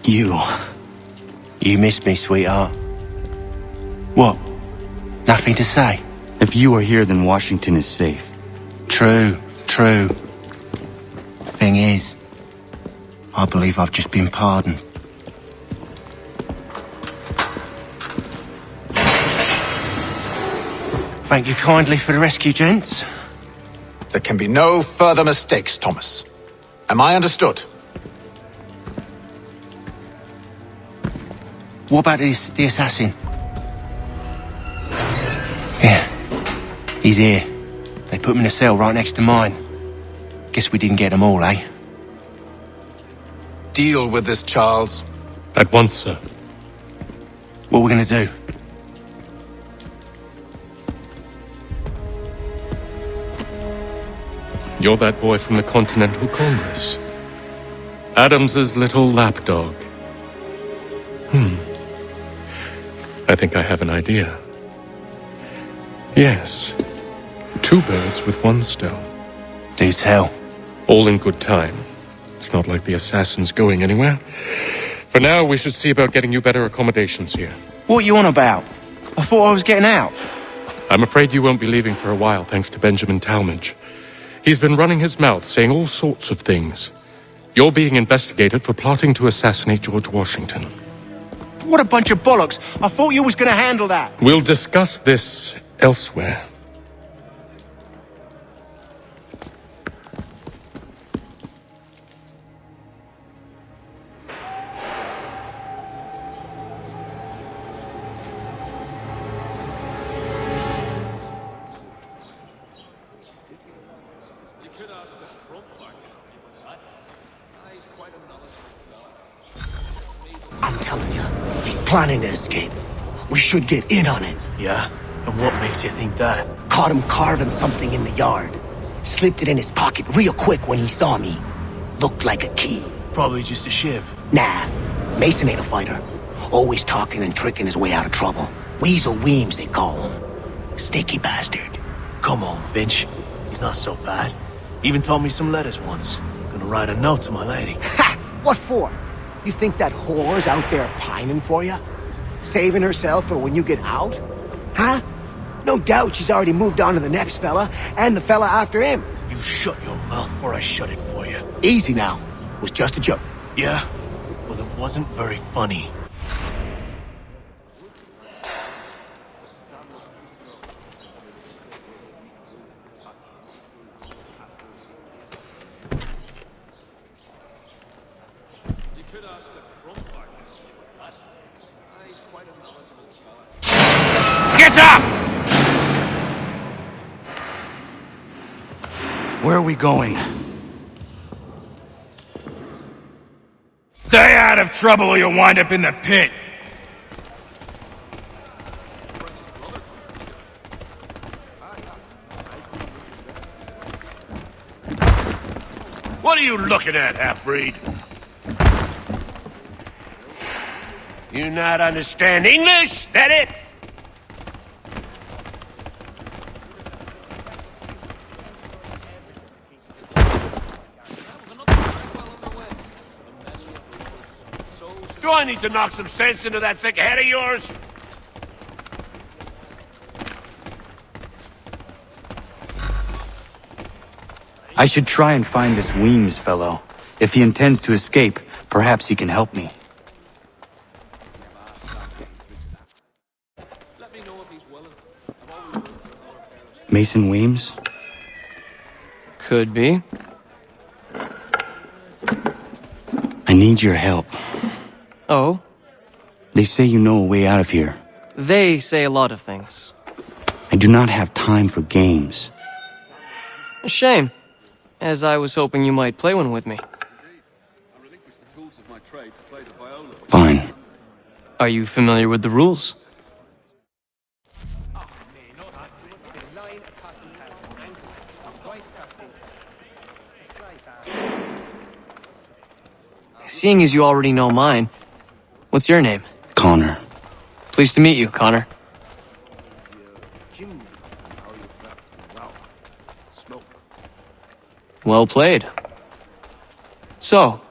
You missed me, sweetheart. What? Nothing to say? If you are here, then Washington is safe. True. Thing is, I believe I've just been pardoned. Thank you kindly for the rescue, gents. There can be no further mistakes, Thomas. Am I understood? What about the assassin? Yeah, he's here. They put him in a cell right next to mine. Guess we didn't get them all, eh? Deal with this, Charles. At once, sir. What are we gonna do? You're that boy from the Continental Congress. Adams's little lapdog. I think I have an idea. Yes. 2 birds with 1 stone. Do tell. All in good time. It's not like the assassin's going anywhere. For now, we should see about getting you better accommodations here. What are you on about? I thought I was getting out. I'm afraid you won't be leaving for a while, thanks to Benjamin Talmadge. He's been running his mouth, saying all sorts of things. You're being investigated for plotting to assassinate George Washington. What a bunch of bollocks. I thought you was gonna handle that. We'll discuss this elsewhere. I'm telling you, he's planning to escape. We should get in on it. Yeah? And what makes you think that? Caught him carving something in the yard. Slipped it in his pocket real quick when he saw me. Looked like a key. Probably just a shiv. Nah, Mason ain't a fighter. Always talking and tricking his way out of trouble. Weasel Weems, they call him. Sticky bastard. Come on, Finch. He's not so bad. Even told me some letters once. Gonna write a note to my lady. Ha! What for? You think that whore's out there pining for you? Saving herself for when you get out? Huh? No doubt she's already moved on to the next fella, and the fella after him. You shut your mouth before I shut it for you. Easy now. Was just a joke. Yeah? Well, it wasn't very funny. Get up! Where are we going? Stay out of trouble or you'll wind up in the pit. What are you looking at, half-breed? You not understand English? That it? Do I need to knock some sense into that thick head of yours? I should try and find this Weems fellow. If he intends to escape, perhaps he can help me. Mason Weems? Could be. I need your help. Oh? They say you know a way out of here. They say a lot of things. I do not have time for games. A shame, as I was hoping you might play one with me. Fine. Are you familiar with the rules? Seeing as you already know mine, what's your name? Connor. Pleased to meet you, Connor. Well played. So,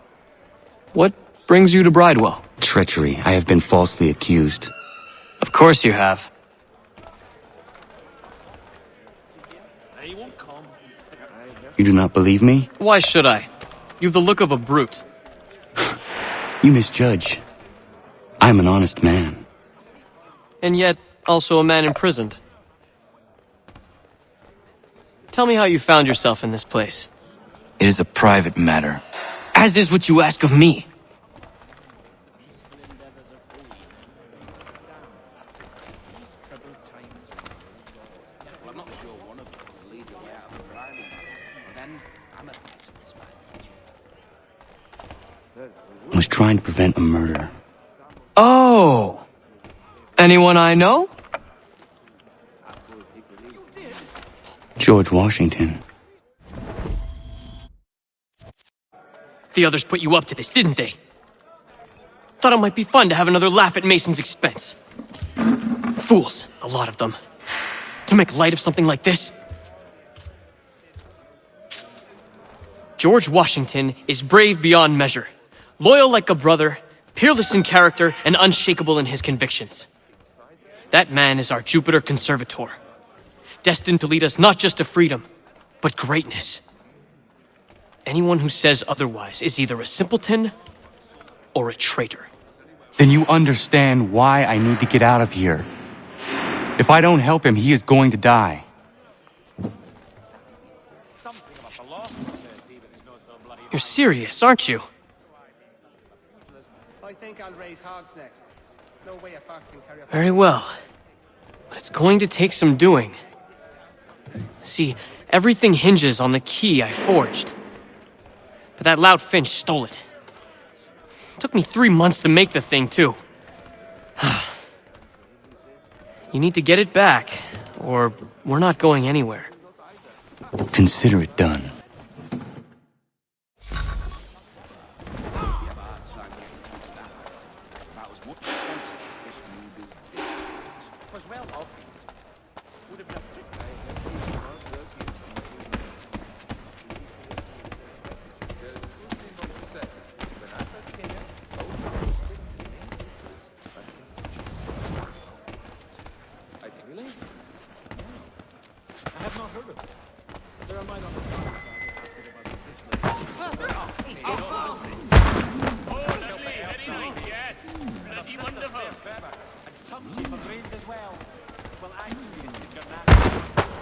what brings you to Bridewell? Treachery. I have been falsely accused. Of course you have. You do not believe me? Why should I? You've the look of a brute. You misjudge. I am an honest man. And yet, also a man imprisoned. Tell me how you found yourself in this place. It is a private matter. As is what you ask of me. I was trying to prevent a murder. Oh! Anyone I know? George Washington. The others put you up to this, didn't they? Thought it might be fun to have another laugh at Mason's expense. Fools, a lot of them. To make light of something like this. George Washington is brave beyond measure, loyal like a brother, peerless in character, and unshakable in his convictions. That man is our Jupiter Conservator, destined to lead us not just to freedom, but greatness. Anyone who says otherwise is either a simpleton or a traitor. Then you understand why I need to get out of here. If I don't help him, he is going to die. You're serious, aren't you? I think I'll raise hogs next. No way a fox can carry a... Very well. But it's going to take some doing. See, everything hinges on the key I forged. But that loud Finch stole it. Took me 3 months to make the thing, too. You need to get it back, or we're not going anywhere. Consider it done.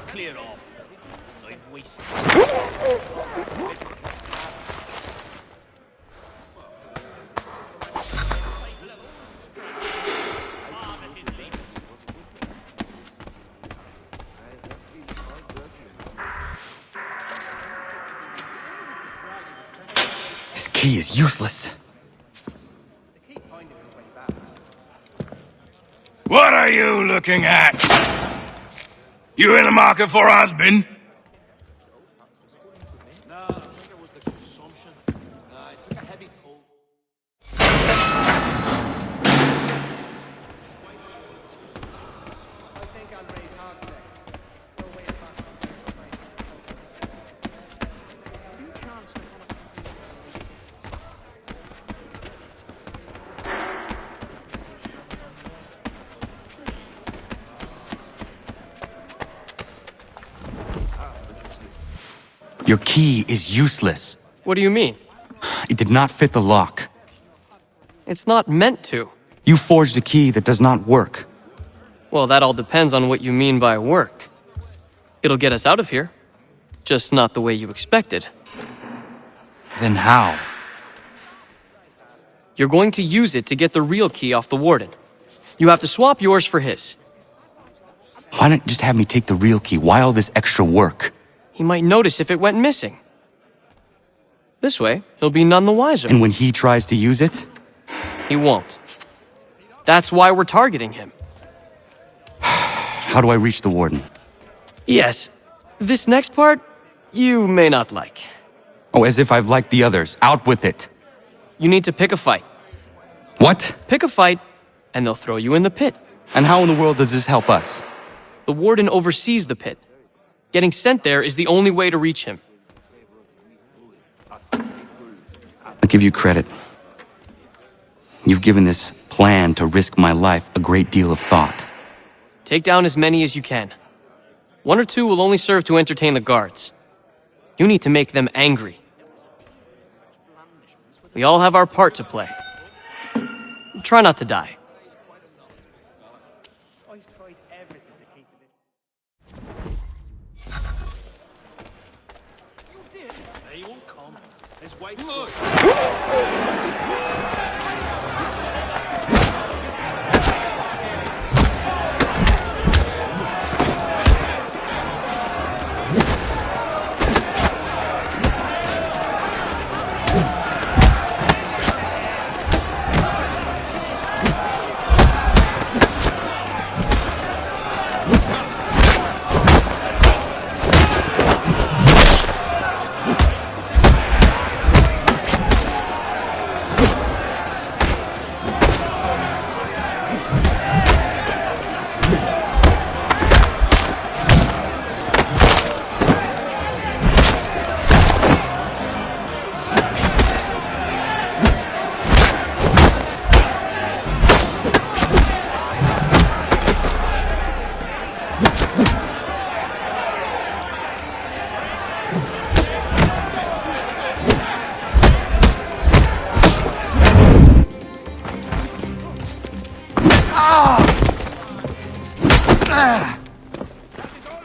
Clear off. I've wasted. This key is useless. What are you looking at? You in the market for a husband? No, I think it was the consumption. I took a heavy toll. I think I'll raise hogs next. No way a fox can carry Your key is useless. What do you mean? It did not fit the lock. It's not meant to. You forged a key that does not work. Well, that all depends on what you mean by work. It'll get us out of here. Just not the way you expected. Then how? You're going to use it to get the real key off the warden. You have to swap yours for his. Why not just have me take the real key? Why all this extra work? He might notice if it went missing. This way, he'll be none the wiser. And when he tries to use it? He won't. That's why we're targeting him. How do I reach the warden? Yes, this next part, you may not like. Oh, as if I've liked the others. Out with it. You need to pick a fight. What? Pick a fight, and they'll throw you in the pit. And how in the world does this help us? The warden oversees the pit. Getting sent there is the only way to reach him. I'll give you credit. You've given this plan to risk my life a great deal of thought. Take down as many as you can. 1 or 2 will only serve to entertain the guards. You need to make them angry. We all have our part to play. Try not to die. I've tried everything to keep it. They won't come. Let's wait.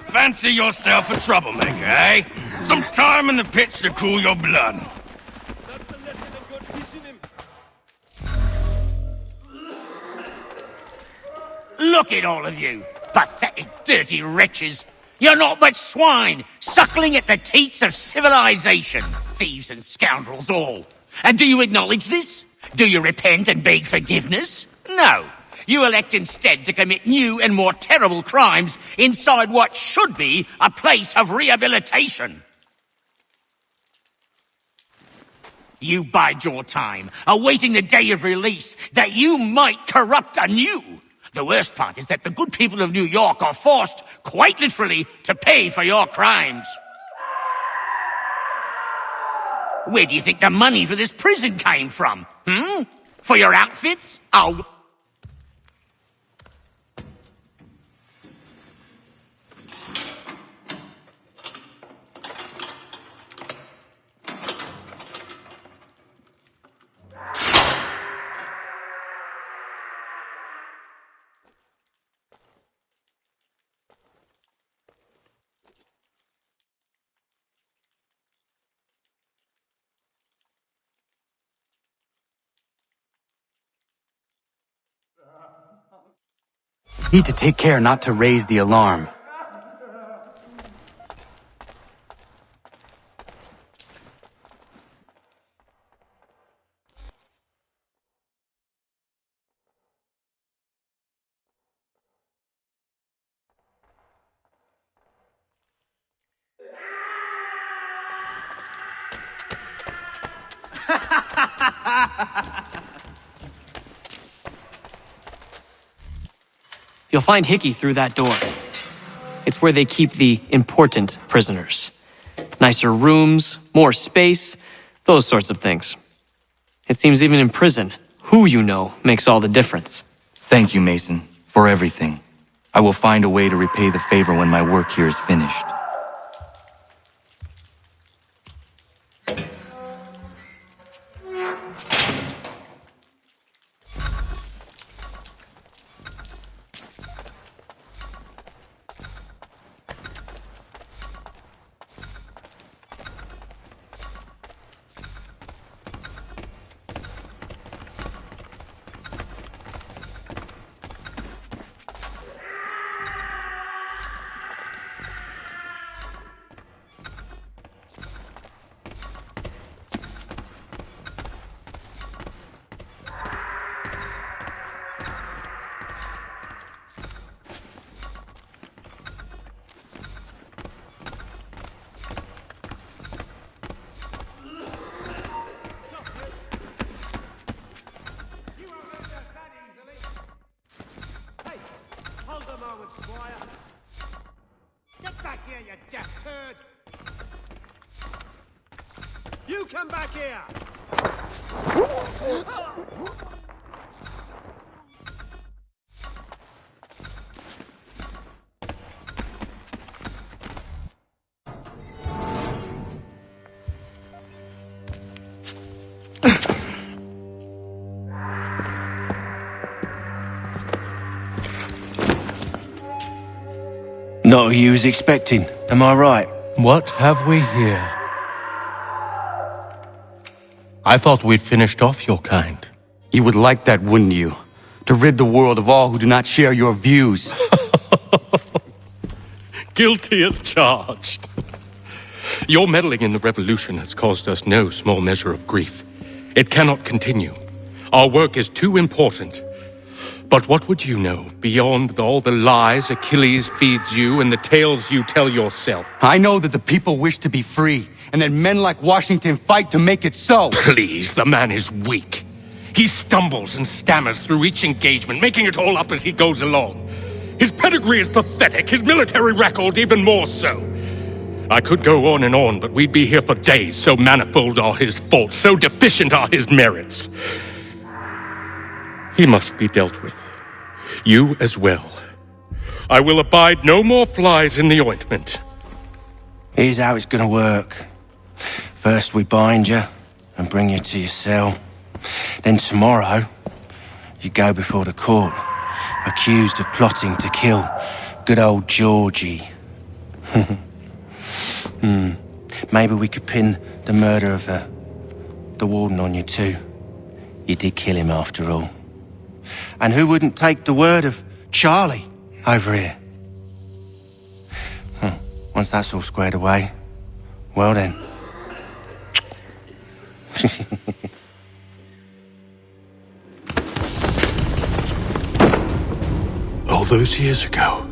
Fancy yourself a troublemaker, eh? Some time in the pits to cool your blood. Look at all of you, pathetic, dirty wretches. You're not but swine, suckling at the teats of civilization. Thieves and scoundrels all. And do you acknowledge this? Do you repent and beg forgiveness? No. You elect instead to commit new and more terrible crimes inside what should be a place of rehabilitation. You bide your time, awaiting the day of release, that you might corrupt anew. The worst part is that the good people of New York are forced, quite literally, to pay for your crimes. Where do you think the money for this prison came from? For your outfits? Oh... Need to take care not to raise the alarm. You'll find Hickey through that door. It's where they keep the important prisoners. Nicer rooms, more space, those sorts of things. It seems even in prison, who you know makes all the difference. Thank you, Mason, for everything. I will find a way to repay the favor when my work here is finished. Get back here, you deaf turd! You come back here! Not who you was expecting, am I right? What have we here? I thought we'd finished off your kind. You would like that, wouldn't you? To rid the world of all who do not share your views. Guilty as charged. Your meddling in the revolution has caused us no small measure of grief. It cannot continue. Our work is too important. But what would you know beyond all the lies Achilles feeds you and the tales you tell yourself? I know that the people wish to be free, and that men like Washington fight to make it so. Please, the man is weak. He stumbles and stammers through each engagement, making it all up as he goes along. His pedigree is pathetic, his military record even more so. I could go on and on, but we'd be here for days, so manifold are his faults, so deficient are his merits. He must be dealt with. You as well. I will abide no more flies in the ointment. Here's how it's gonna work. First we bind you and bring you to your cell. Then tomorrow, you go before the court, accused of plotting to kill good old Georgie. Maybe we could pin the murder of the warden on you too. You did kill him after all. And who wouldn't take the word of Charlie over here? Once that's all squared away, well then. All those years ago,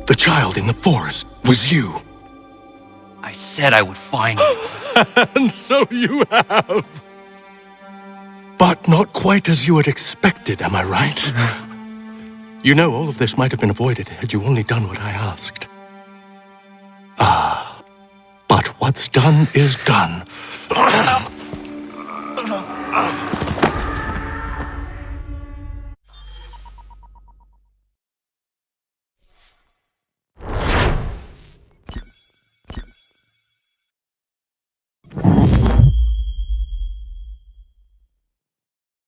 the child in the forest was you. I said I would find you. And so you have. But not quite as you had expected, am I right? You know, all of this might have been avoided had you only done what I asked. But what's done is done.